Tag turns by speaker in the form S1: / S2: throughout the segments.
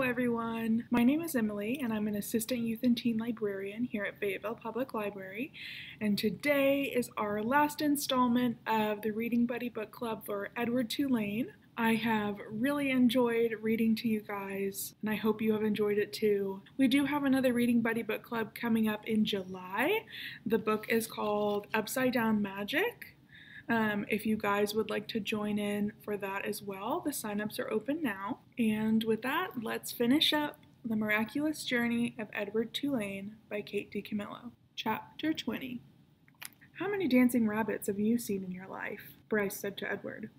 S1: everyone. My name is Emily and I'm an assistant youth and teen librarian here at Fayetteville Public Library, and today is our last installment of the Reading Buddy Book Club for Edward Tulane. I have really enjoyed reading to you guys, and I hope you have enjoyed it too. We do have another Reading Buddy Book Club coming up in July. The book is called Upside Down Magic. If you guys would like to join in for that as well, the signups are open now. And with that, let's finish up The Miraculous Journey of Edward Tulane by Kate DiCamillo. Chapter 20. How many dancing rabbits have you seen in your life? Bryce said to Edward.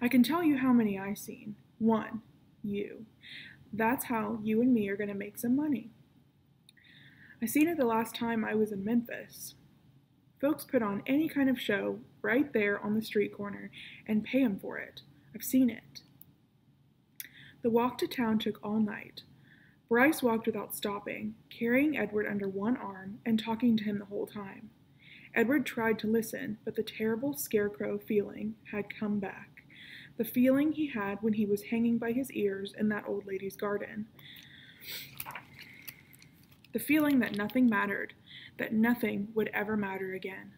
S1: I can tell you how many I've seen. 1. You. That's how you and me are going to make some money. I seen it the last time I was in Memphis. Folks put on any kind of show right there on the street corner and pay 'em for it. I've seen it. The walk to town took all night. Bryce walked without stopping, carrying Edward under one arm and talking to him the whole time. Edward tried to listen, but the terrible scarecrow feeling had come back. The feeling he had when he was hanging by his ears in that old lady's garden. The feeling that nothing mattered, that nothing would ever matter again.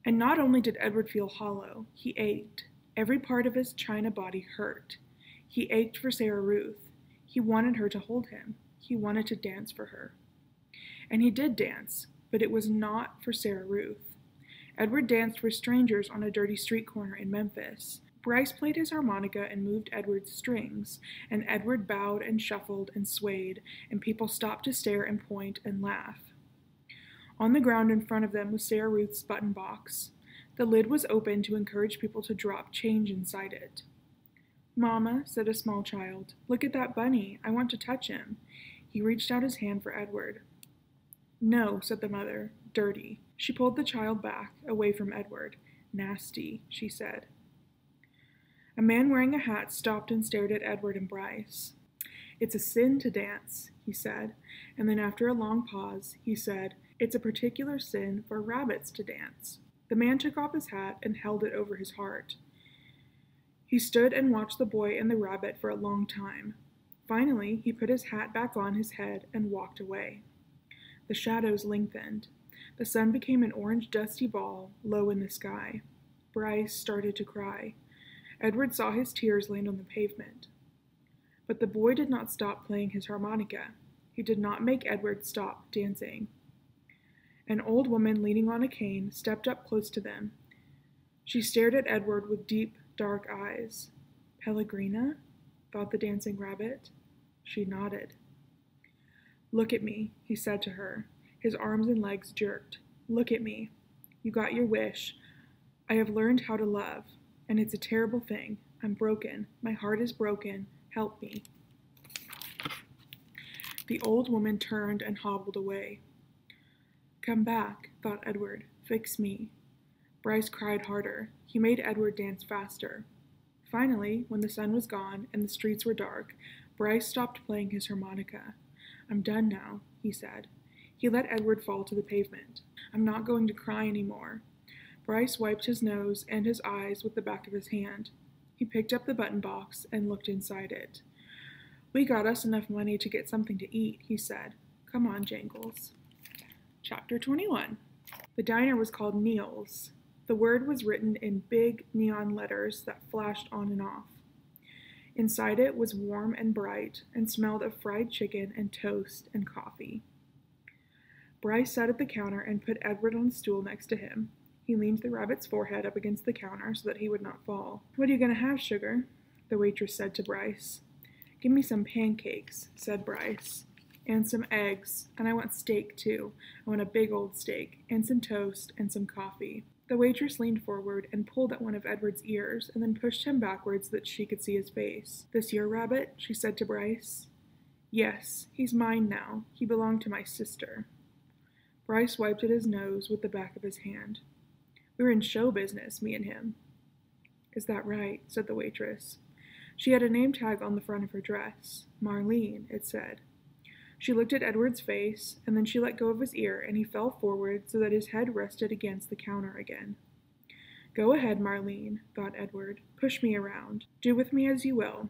S1: And not only did Edward feel hollow, he ached. Every part of his china body hurt. He ached for Sarah Ruth. He wanted her to hold him. He wanted to dance for her. And he did dance, but it was not for Sarah Ruth. Edward danced for strangers on a dirty street corner in Memphis. Bryce played his harmonica and moved Edward's strings, and Edward bowed and shuffled and swayed, and people stopped to stare and point and laugh. On the ground in front of them was Sarah Ruth's button box. The lid was open to encourage people to drop change inside it. Mama, said a small child, look at that bunny. I want to touch him. He reached out his hand for Edward. No, said the mother, dirty. She pulled the child back, away from Edward. Nasty, she said. A man wearing a hat stopped and stared at Edward and Bryce. It's a sin to dance, he said, and then after a long pause, he said, it's a particular sin for rabbits to dance. The man took off his hat and held it over his heart. He stood and watched the boy and the rabbit for a long time. Finally, he put his hat back on his head and walked away. The shadows lengthened. The sun became an orange dusty ball low in the sky. Bryce started to cry. Edward saw his tears land on the pavement. But the boy did not stop playing his harmonica. He did not make Edward stop dancing. An old woman leaning on a cane stepped up close to them. She stared at Edward with deep, dark eyes. Pellegrina? Thought the dancing rabbit. She nodded. Look at me, he said to her. His arms and legs jerked. Look at me. You got your wish. I have learned how to love. And it's a terrible thing. I'm broken. My heart is broken. Help me. The old woman turned and hobbled away. Come back, thought Edward. Fix me. Bryce cried harder. He made Edward dance faster. Finally, when the sun was gone and the streets were dark, Bryce stopped playing his harmonica. I'm done now, he said. He let Edward fall to the pavement. I'm not going to cry anymore. Bryce wiped his nose and his eyes with the back of his hand. He picked up the button box and looked inside it. We got us enough money to get something to eat, he said. Come on, Jangles. Chapter 21. The diner was called Neil's. The word was written in big neon letters that flashed on and off. Inside it was warm and bright and smelled of fried chicken and toast and coffee. Bryce sat at the counter and put Edward on a stool next to him. He leaned the rabbit's forehead up against the counter so that he would not fall. What are you going to have, sugar? The waitress said to Bryce. Give me some pancakes, said Bryce, and some eggs, and I want steak too. I want a big old steak, and some toast, and some coffee. The waitress leaned forward and pulled at one of Edward's ears and then pushed him backwards so that she could see his face. This your rabbit? She said to Bryce. Yes, he's mine now. He belonged to my sister. Bryce wiped at his nose with the back of his hand. We're in show business, me and him. Is that right? Said the waitress. She had a name tag on the front of her dress. Marlene, it said. She looked at Edward's face, and then she let go of his ear, and he fell forward so that his head rested against the counter again. Go ahead, Marlene, thought Edward. Push me around. Do with me as you will.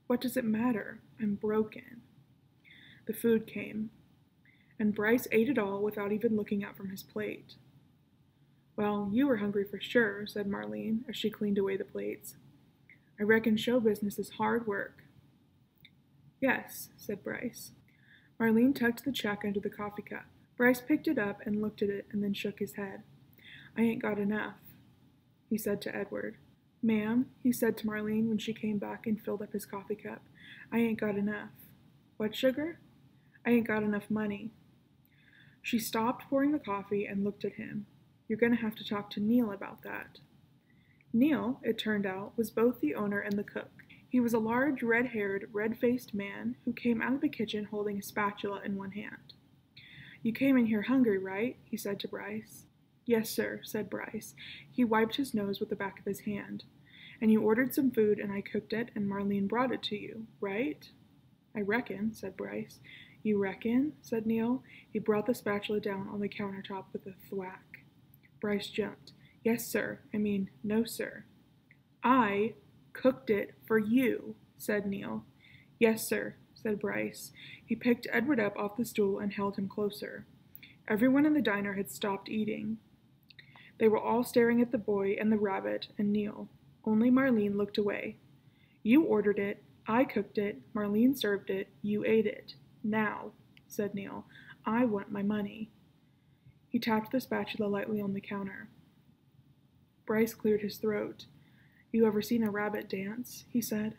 S1: What does it matter? I'm broken. The food came, and Bryce ate it all without even looking up from his plate. Well, you were hungry for sure, said Marlene as she cleaned away the plates. I reckon show business is hard work. Yes, said Bryce. Marlene tucked the check under the coffee cup. Bryce picked it up and looked at it and then shook his head. I ain't got enough, he said to Edward. Ma'am, he said to Marlene when she came back and filled up his coffee cup, I ain't got enough. What, sugar? I ain't got enough money. She stopped pouring the coffee and looked at him. You're going to have to talk to Neil about that. Neil, it turned out, was both the owner and the cook. He was a large, red-haired, red-faced man who came out of the kitchen holding a spatula in one hand. You came in here hungry, right? He said to Bryce. Yes, sir, said Bryce. He wiped his nose with the back of his hand. And you ordered some food and I cooked it and Marlene brought it to you, right? I reckon, said Bryce. You reckon? Said Neil. He brought the spatula down on the countertop with a thwack. Bryce jumped. Yes, sir. I mean, no, sir. I cooked it for you, said Neil. Yes, sir, said Bryce. He picked Edward up off the stool and held him closer. Everyone in the diner had stopped eating. They were all staring at the boy and the rabbit and Neil. Only Marlene looked away. You ordered it. I cooked it. Marlene served it. You ate it. Now, said Neil, I want my money. He tapped the spatula lightly on the counter. Bryce cleared his throat. You ever seen a rabbit dance? He said.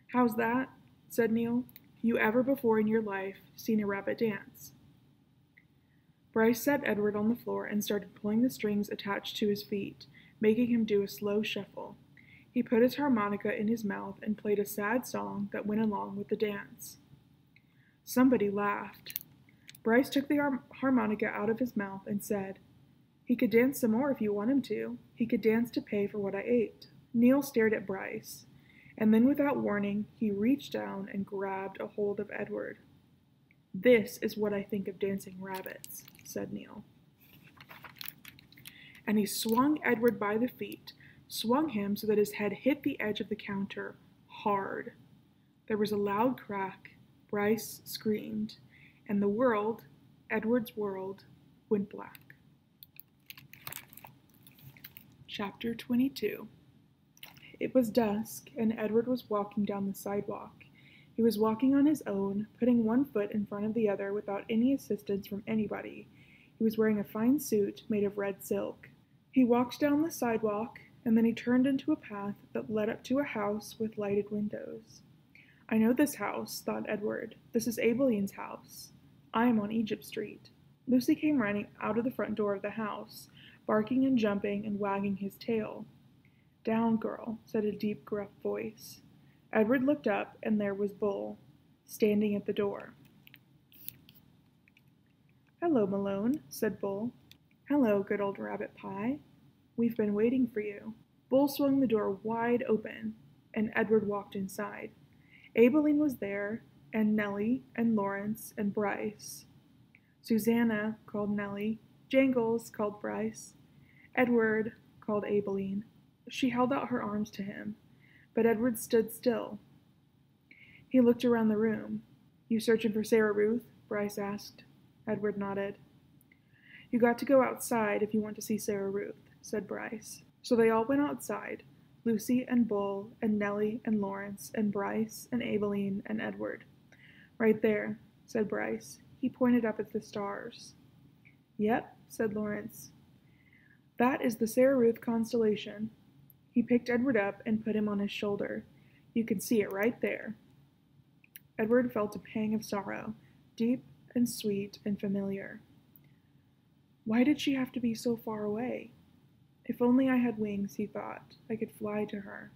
S1: How's that? Said Neil. You ever before in your life seen a rabbit dance? Bryce set Edward on the floor and started pulling the strings attached to his feet, making him do a slow shuffle. He put his harmonica in his mouth and played a sad song that went along with the dance. Somebody laughed. Bryce took the harmonica out of his mouth and said, He could dance some more if you want him to. He could dance to pay for what I ate. Neil stared at Bryce, and then without warning, he reached down and grabbed a hold of Edward. This is what I think of dancing rabbits, said Neil. And he swung Edward by the feet, swung him so that his head hit the edge of the counter hard. There was a loud crack. Bryce screamed, and the world, Edward's world, went black. Chapter 22. It was dusk, and Edward was walking down the sidewalk. He was walking on his own, putting one foot in front of the other without any assistance from anybody. He was wearing a fine suit made of red silk. He walked down the sidewalk, and then he turned into a path that led up to a house with lighted windows. I know this house, thought Edward. This is Abilene's house. I am on Egypt Street. Lucy came running out of the front door of the house, barking and jumping and wagging his tail. Down, girl, said a deep, gruff voice. Edward looked up, and there was Bull, standing at the door. Hello, Malone, said Bull. Hello, good old rabbit pie. We've been waiting for you. Bull swung the door wide open, and Edward walked inside. Abilene was there, and Nellie, and Lawrence, and Bryce. Susanna, called Nellie. Jangles, called Bryce. Edward, called Abilene. She held out her arms to him, but Edward stood still. He looked around the room. You searching for Sarah Ruth? Bryce asked. Edward nodded. You got to go outside if you want to see Sarah Ruth, said Bryce. So they all went outside, Lucy and Bull and Nellie and Lawrence and Bryce and Abilene and Edward. Right there, said Bryce. He pointed up at the stars. Yep, said Lawrence. That is the Sarah Ruth constellation. He picked Edward up and put him on his shoulder. You can see it right there. Edward felt a pang of sorrow, deep and sweet and familiar. Why did she have to be so far away? If only I had wings, he thought, I could fly to her.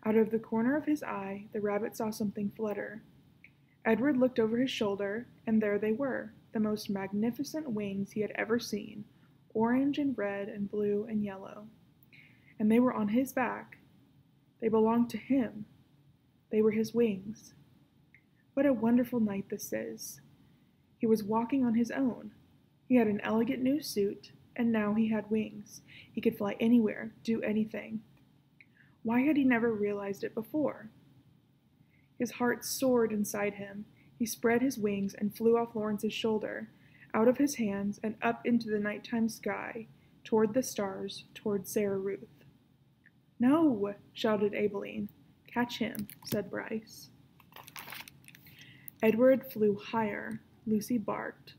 S1: Out of the corner of his eye, the rabbit saw something flutter. Edward looked over his shoulder, and there they were, the most magnificent wings he had ever seen, orange and red and blue and yellow. And they were on his back. They belonged to him. They were his wings. What a wonderful night this is. He was walking on his own. He had an elegant new suit, and now he had wings. He could fly anywhere, do anything. Why had he never realized it before? His heart soared inside him. He spread his wings and flew off Lawrence's shoulder, out of his hands and up into the nighttime sky, toward the stars, toward Sarah Ruth. "No!" shouted Aibileen. "Catch him," said Bryce. Edward flew higher. Lucy barked.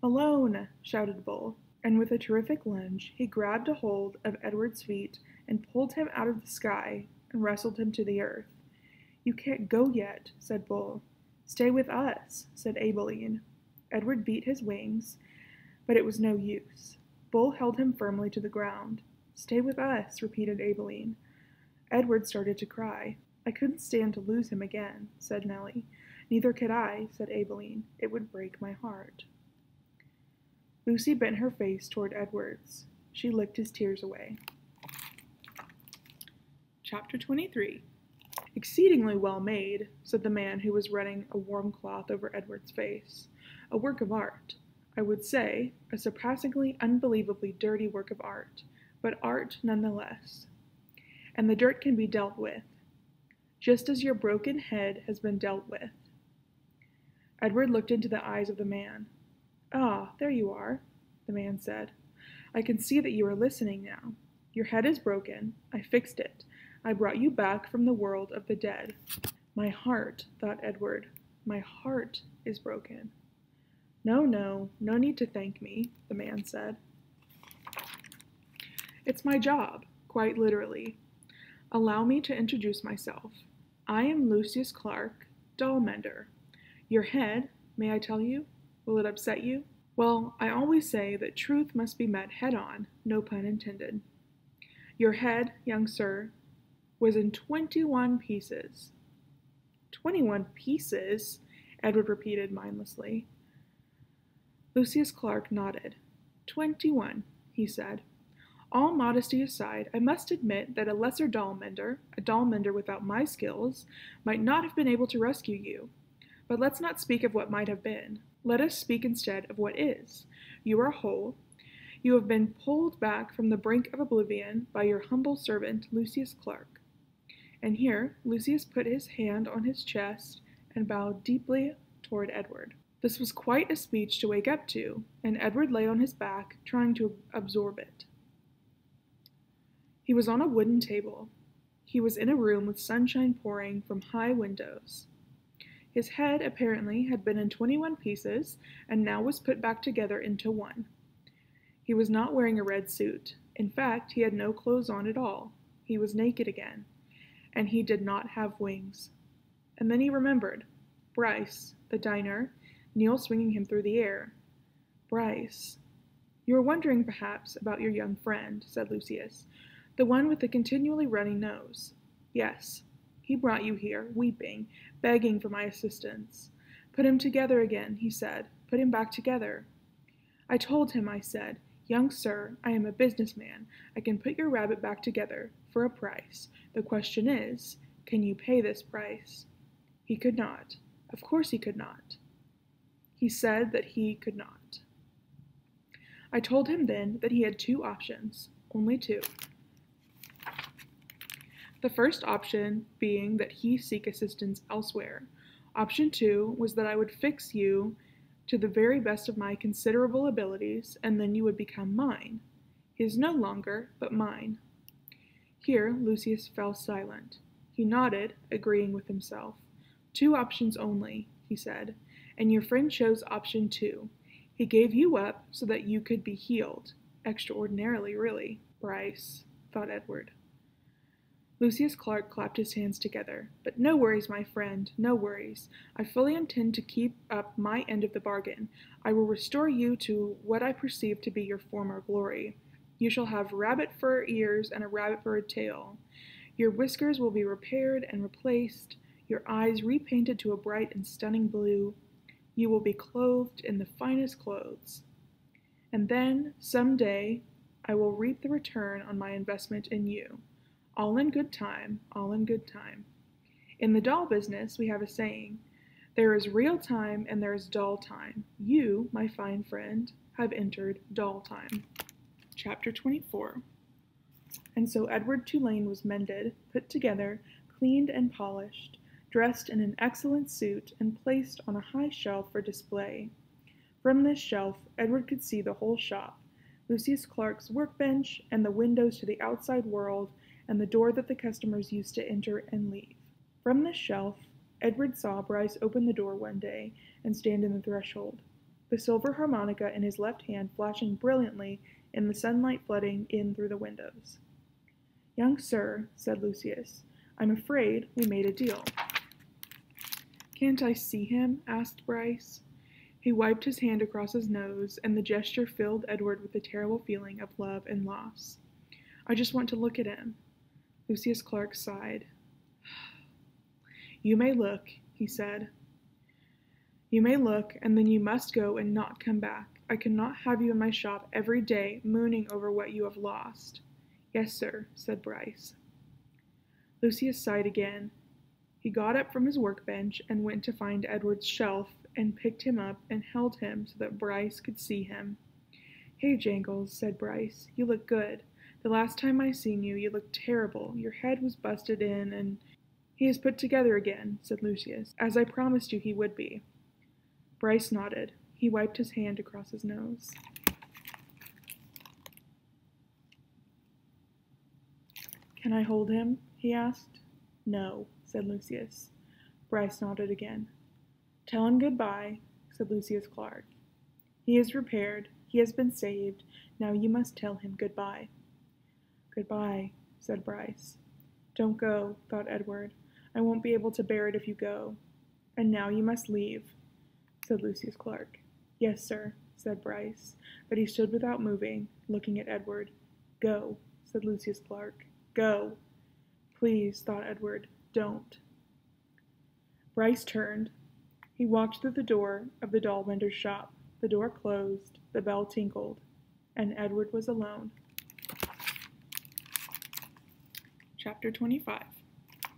S1: "Alone!" shouted Bull, and with a terrific lunge, he grabbed a hold of Edward's feet and pulled him out of the sky and wrestled him to the earth. "You can't go yet," said Bull. "Stay with us," said Aibileen. Edward beat his wings, but it was no use. Bull held him firmly to the ground. "Stay with us," repeated Aibileen. Edward started to cry. "I couldn't stand to lose him again," said Nellie. "Neither could I," said Aibileen. "It would break my heart." Lucy bent her face toward Edward's. She licked his tears away. Chapter 23. "Exceedingly well made," said the man who was running a warm cloth over Edward's face. "A work of art. I would say, a surpassingly, unbelievably dirty work of art, but art nonetheless. And the dirt can be dealt with, just as your broken head has been dealt with." Edward looked into the eyes of the man. "Ah, there you are," the man said. "I can see that you are listening now. Your head is broken. I fixed it. I brought you back from the world of the dead." "My heart," thought Edward. "My heart is broken." No need to thank me," the man said. "It's my job, quite literally. Allow me to introduce myself. I am Lucius Clark, doll mender. Your head, may I tell you? Will it upset you? Well, I always say that truth must be met head-on, no pun intended. Your head, young sir, was in 21 pieces. 21 pieces? Edward repeated mindlessly. Lucius Clark nodded. 21, he said. All modesty aside, I must admit that a lesser doll mender, a doll mender without my skills, might not have been able to rescue you. But let's not speak of what might have been. Let us speak instead of what is. You are whole. You have been pulled back from the brink of oblivion by your humble servant, Lucius Clark. And here Lucius put his hand on his chest and bowed deeply toward Edward. This was quite a speech to wake up to, and Edward lay on his back, trying to absorb it. He was on a wooden table. He was in a room with sunshine pouring from high windows. His head, apparently, had been in 21 pieces, and now was put back together into one. He was not wearing a red suit. In fact, he had no clothes on at all. He was naked again, and he did not have wings. And then he remembered. Bryce, the diner, Neil swinging him through the air. Bryce. You are wondering, perhaps, about your young friend, said Lucius, the one with the continually running nose. Yes. He brought you here, weeping, begging for my assistance. Put him together again, he said. Put him back together. I told him, I said, young sir, I am a businessman. I can put your rabbit back together, for a price. The question is, can you pay this price? He could not. Of course he could not. He said that he could not. I told him then that he had two options, only two. The first option being that he seek assistance elsewhere. Option 2 was that I would fix you to the very best of my considerable abilities, and then you would become mine. His no longer, but mine. Here Lucius fell silent. He nodded, agreeing with himself. Two options only, he said, and your friend chose option 2. He gave you up so that you could be healed. Extraordinarily, really, Bryce, thought Edward. Lucius Clark clapped his hands together. But no worries, my friend, no worries. I fully intend to keep up my end of the bargain. I will restore you to what I perceive to be your former glory. You shall have rabbit fur ears and a rabbit bird tail. Your whiskers will be repaired and replaced, your eyes repainted to a bright and stunning blue. You will be clothed in the finest clothes. And then, some day, I will reap the return on my investment in you. All in good time, all in good time. In the doll business, we have a saying, there is real time and there is doll time. You, my fine friend, have entered doll time. Chapter 24. And so Edward Tulane was mended, put together, cleaned and polished, dressed in an excellent suit and placed on a high shelf for display. From this shelf, Edward could see the whole shop, Lucius Clark's workbench, and the windows to the outside world, and the door that the customers used to enter and leave. From this shelf, Edward saw Bryce open the door one day and stand in the threshold, the silver harmonica in his left hand flashing brilliantly in the sunlight flooding in through the windows. "Young sir," said Lucius, "I'm afraid we made a deal." "Can't I see him?" asked Bryce. He wiped his hand across his nose, and the gesture filled Edward with a terrible feeling of love and loss. "I just want to look at him." Lucius Clark sighed. "You may look," he said. "You may look, and then you must go and not come back. I cannot have you in my shop every day mooning over what you have lost." "Yes, sir," said Bryce. Lucius sighed again. He got up from his workbench and went to find Edward's shelf and picked him up and held him so that Bryce could see him. "Hey, Jangles," said Bryce, "you look good. The last time I seen you, you looked terrible. Your head was busted in and—" "He is put together again," said Lucius, "as I promised you he would be." Bryce nodded. He wiped his hand across his nose. "Can I hold him?" he asked. "No," said Lucius. Bryce nodded again. "Tell him goodbye," said Lucius Clark. "He is repaired. He has been saved. Now you must tell him goodbye." "Goodbye," said Bryce. "Don't go," thought Edward. "I won't be able to bear it if you go." "And now you must leave," said Lucius Clark. "Yes, sir," said Bryce, but he stood without moving, looking at Edward. "Go," said Lucius Clark. "Go." "Please," thought Edward, "don't." Bryce turned. He walked through the door of the doll vendor's shop. The door closed, the bell tinkled, and Edward was alone. Chapter 25.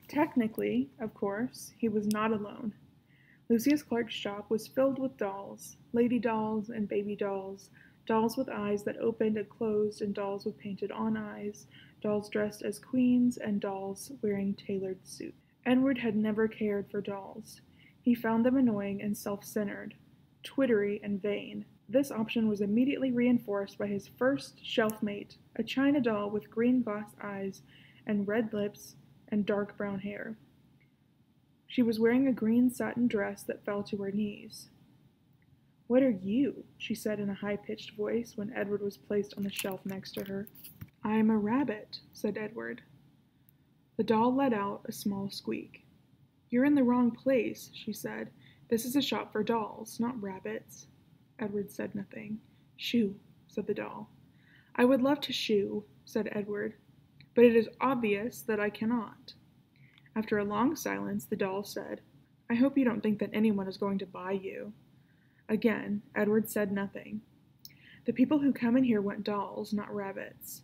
S1: Technically, of course, he was not alone. Lucius Clark's shop was filled with dolls, lady dolls and baby dolls, dolls with eyes that opened and closed and dolls with painted-on eyes, dolls dressed as queens, and dolls wearing tailored suits. Edward had never cared for dolls. He found them annoying and self-centered, twittery and vain. This option was immediately reinforced by his first shelf-mate, a china doll with green glass eyes and red lips and dark brown hair. She was wearing a green satin dress that fell to her knees. "What are you?" she said in a high-pitched voice when Edward was placed on the shelf next to her. "I am a rabbit," said Edward. The doll let out a small squeak. "You're in the wrong place," she said. "This is a shop for dolls, not rabbits." Edward said nothing. "Shoo," said the doll. "I would love to shoo," said Edward, "but it is obvious that I cannot." After a long silence, the doll said, "I hope you don't think that anyone is going to buy you." Again, Edward said nothing. "The people who come in here want dolls, not rabbits.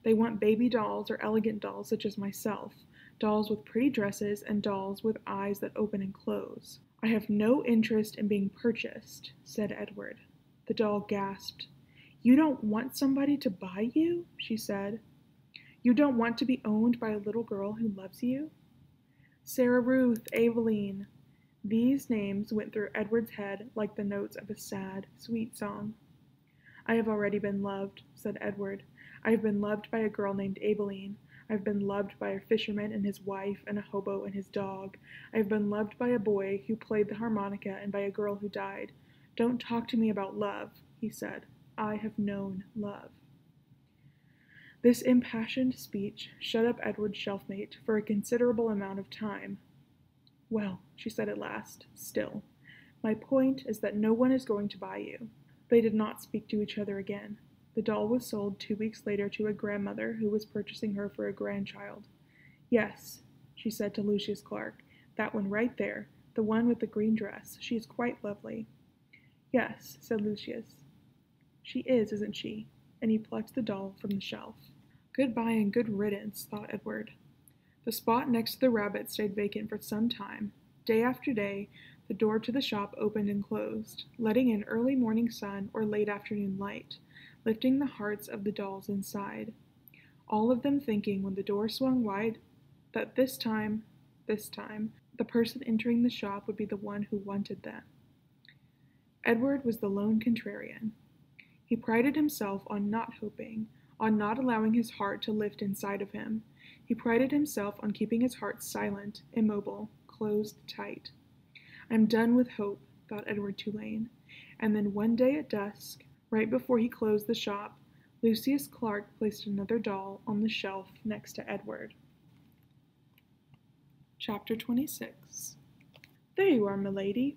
S1: They want baby dolls or elegant dolls such as myself, dolls with pretty dresses and dolls with eyes that open and close." "I have no interest in being purchased," said Edward. The doll gasped. "You don't want somebody to buy you?" she said. "You don't want to be owned by a little girl who loves you?" Sarah Ruth, Aveline. These names went through Edward's head like the notes of a sad, sweet song. "I have already been loved," said Edward. "I have been loved by a girl named Aveline. I have been loved by a fisherman and his wife and a hobo and his dog. I have been loved by a boy who played the harmonica and by a girl who died. Don't talk to me about love," he said. "I have known love." This impassioned speech shut up Edward's shelfmate for a considerable amount of time. "Well," she said at last, still, "my point is that no one is going to buy you." They did not speak to each other again. The doll was sold 2 weeks later to a grandmother who was purchasing her for a grandchild. "Yes," she said to Lucius Clark, "that one right there, the one with the green dress. She is quite lovely." "Yes," said Lucius. "She is, isn't she?" And he plucked the doll from the shelf. "Goodbye and good riddance," thought Edward. The spot next to the rabbit stayed vacant for some time. Day after day, the door to the shop opened and closed, letting in early morning sun or late afternoon light, lifting the hearts of the dolls inside, all of them thinking when the door swung wide that this time, The person entering the shop would be the one who wanted them. Edward was the lone contrarian. He prided himself on not hoping, on not allowing his heart to lift inside of him. He prided himself on keeping his heart silent, immobile, closed tight. "I'm done with hope," thought Edward Tulane. And then one day at dusk, right before he closed the shop, Lucius Clark placed another doll on the shelf next to Edward. Chapter 26. "There you are, milady."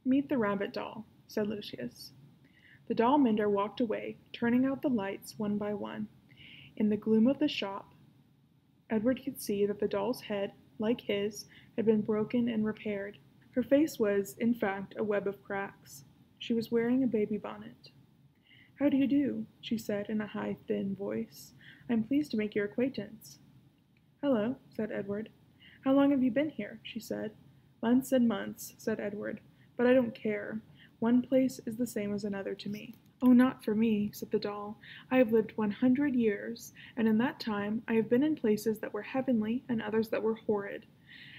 S1: "Meet the rabbit doll," said Lucius. The doll mender walked away, turning out the lights one by one. In the gloom of the shop, Edward could see that the doll's head, like his, had been broken and repaired. Her face was, in fact, a web of cracks. She was wearing a baby bonnet. "How do you do?" she said in a high, thin voice. "I'm pleased to make your acquaintance." "Hello," said Edward. "How long have you been here?" she said. "Months and months," said Edward. "But I don't care. One place is the same as another to me." "Oh, not for me," said the doll. "I have lived 100 years, and in that time I have been in places that were heavenly and others that were horrid.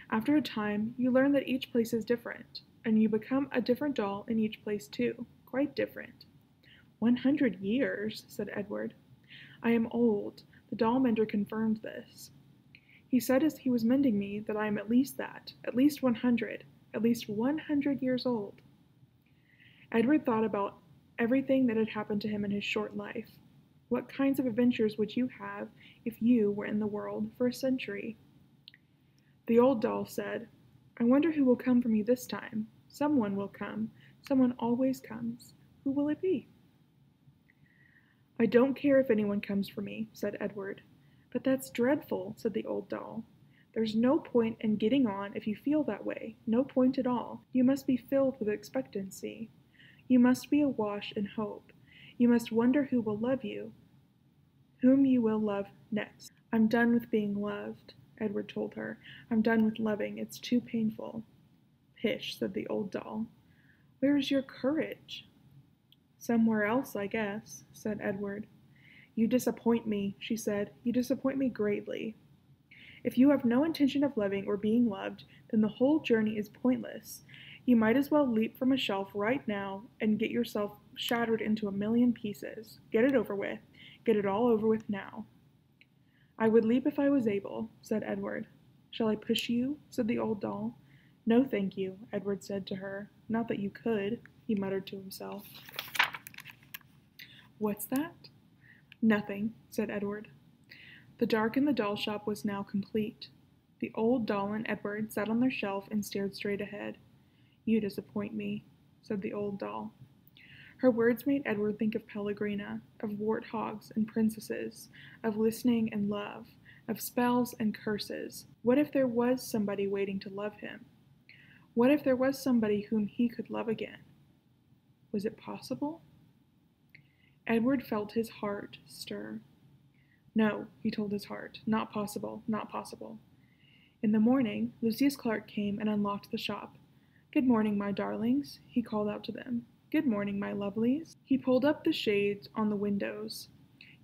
S1: After a time, you learn that each place is different, and you become a different doll in each place too, quite different." 100 years, said Edward. "I am old. The doll mender confirmed this. He said as he was mending me that I am at least that, at least 100 years old." Edward thought about everything that had happened to him in his short life. What kinds of adventures would you have if you were in the world for a century? The old doll said, "I wonder who will come for me this time. Someone will come. Someone always comes. Who will it be?" "I don't care if anyone comes for me," said Edward. "But that's dreadful," said the old doll. "There's no point in getting on if you feel that way, no point at all. You must be filled with expectancy. You must be awash in hope. You must wonder who will love you, whom you will love next." "I'm done with being loved," Edward told her. "I'm done with loving. It's too painful." "Pish," said the old doll. "Where is your courage?" "Somewhere else, I guess," said Edward. "You disappoint me," she said. "You disappoint me greatly. If you have no intention of loving or being loved, then the whole journey is pointless. You might as well leap from a shelf right now and get yourself shattered into a million pieces. Get it over with. Get it all over with now." "I would leap if I was able," said Edward. "Shall I push you?" said the old doll. "No, thank you," Edward said to her. "Not that you could," he muttered to himself. "What's that?" "Nothing," said Edward. The dark in the doll shop was now complete. The old doll and Edward sat on their shelf and stared straight ahead. "You disappoint me," said the old doll. Her words made Edward think of Pellegrina, of warthogs and princesses, of listening and love, of spells and curses. What if there was somebody waiting to love him? What if there was somebody whom he could love again? Was it possible? Edward felt his heart stir. "No," he told his heart, "not possible, not possible." In the morning, Lucius Clark came and unlocked the shop. "Good morning, my darlings," he called out to them. "Good morning, my lovelies." He pulled up the shades on the windows.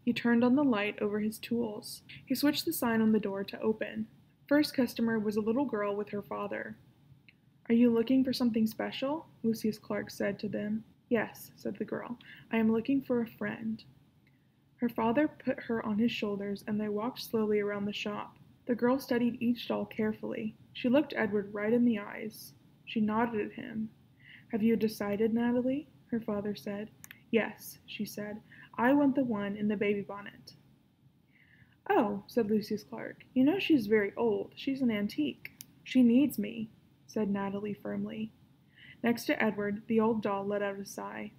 S1: He turned on the light over his tools. He switched the sign on the door to open. First customer was a little girl with her father. "Are you looking for something special?" Lucius Clark said to them. "Yes," said the girl. "I am looking for a friend." Her father put her on his shoulders, and they walked slowly around the shop. The girl studied each doll carefully. She looked Edward right in the eyes. She nodded at him. "Have you decided, Natalie?" her father said. "Yes," she said. "I want the one in the baby bonnet." "Oh," said Lucius Clark. "You know she's very old. She's an antique." "She needs me," said Natalie firmly. Next to Edward, the old doll let out a sigh.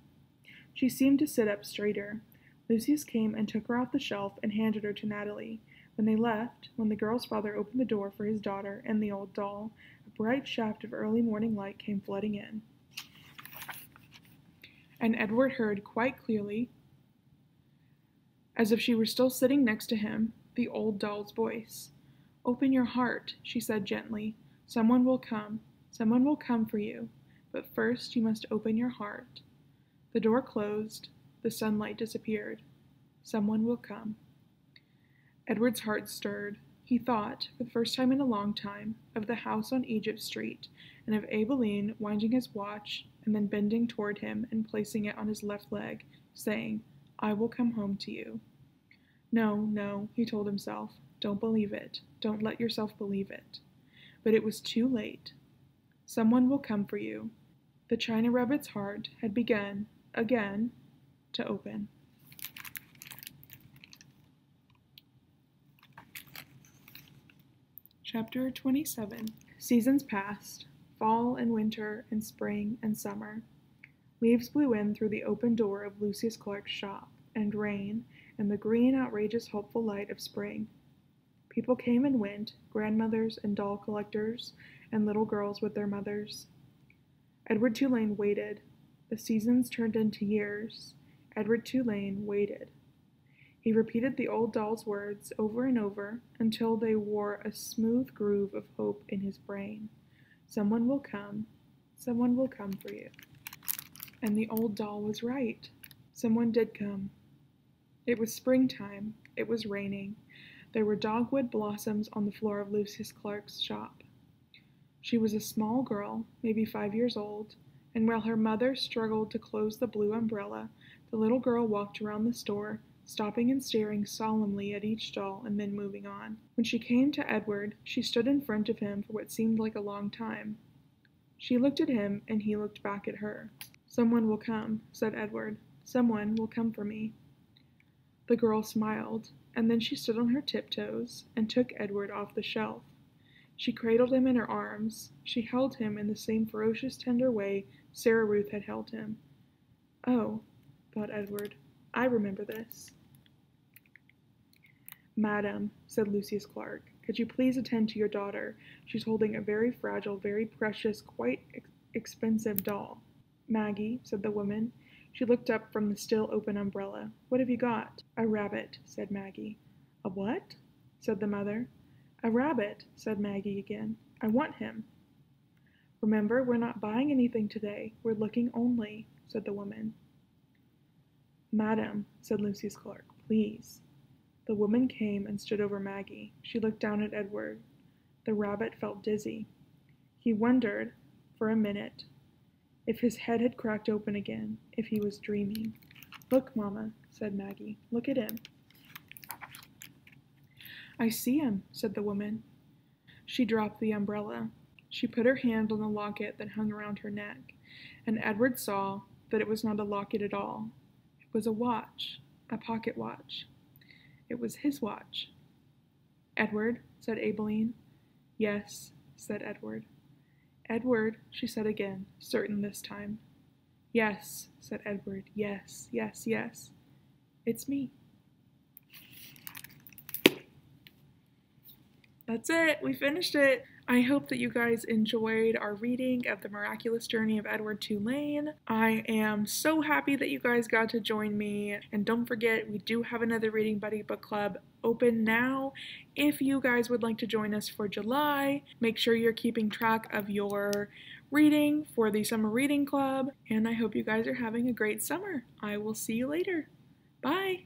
S1: She seemed to sit up straighter. Lucius came and took her off the shelf and handed her to Natalie. When they left, when the girl's father opened the door for his daughter and the old doll, a bright shaft of early morning light came flooding in. And Edward heard quite clearly, as if she were still sitting next to him, the old doll's voice. "Open your heart," she said gently. "Someone will come. Someone will come for you. But first you must open your heart." The door closed. The sunlight disappeared. Someone will come. Edward's heart stirred. He thought, for the first time in a long time, of the house on Egypt Street, and of Aileen winding his watch and then bending toward him and placing it on his left leg, saying, "I will come home to you." No, no, he told himself, don't believe it. Don't let yourself believe it. But it was too late. Someone will come for you. The China Rabbit's heart had begun, again, to open. Chapter 27. Seasons passed, fall and winter and spring and summer. Leaves blew in through the open door of Lucius Clark's shop, and rain, and the green, outrageous, hopeful light of spring. People came and went, grandmothers and doll collectors, and little girls with their mothers. Edward Tulane waited. The seasons turned into years. Edward Tulane waited. He repeated the old doll's words over and over until they wore a smooth groove of hope in his brain. Someone will come for you. And the old doll was right. Someone did come. It was springtime. It was raining. There were dogwood blossoms on the floor of Lucius Clark's shop. She was a small girl, maybe 5 years old, and while her mother struggled to close the blue umbrella, the little girl walked around the store, stopping and staring solemnly at each doll and then moving on. When she came to Edward, she stood in front of him for what seemed like a long time. She looked at him, and he looked back at her. "Someone will come," said Edward. "Someone will come for me." The girl smiled, and then she stood on her tiptoes and took Edward off the shelf. She cradled him in her arms. She held him in the same ferocious, tender way Sarah Ruth had held him. "Oh," thought Edward, "I remember this." "Madam," said Lucius Clark, "could you please attend to your daughter? She's holding a very fragile, very precious, quite expensive doll." "Maggie," said the woman. She looked up from the still open umbrella. "What have you got?" "A rabbit," said Maggie. "A what?" said the mother. "A rabbit," said Maggie again. "I want him." "Remember, we're not buying anything today. We're looking only," said the woman. "Madam," said Lucius Clark, "please." The woman came and stood over Maggie. She looked down at Edward. The rabbit felt dizzy. He wondered, for a minute, if his head had cracked open again, if he was dreaming. "Look, Mama," said Maggie. "Look at him." "I see him," said the woman. She dropped the umbrella. She put her hand on the locket that hung around her neck, and Edward saw that it was not a locket at all. It was a watch, a pocket watch. It was his watch. "Edward," said Aileen. "Yes," said Edward. "Edward," she said again, certain this time. "Yes," said Edward. "Yes, yes, yes. It's me." That's it. We finished it. I hope that you guys enjoyed our reading of The Miraculous Journey of Edward Tulane. I am so happy that you guys got to join me. And don't forget, we do have another Reading Buddy book club open now. If you guys would like to join us for July, make sure you're keeping track of your reading for the summer reading club. And I hope you guys are having a great summer. I will see you later. Bye.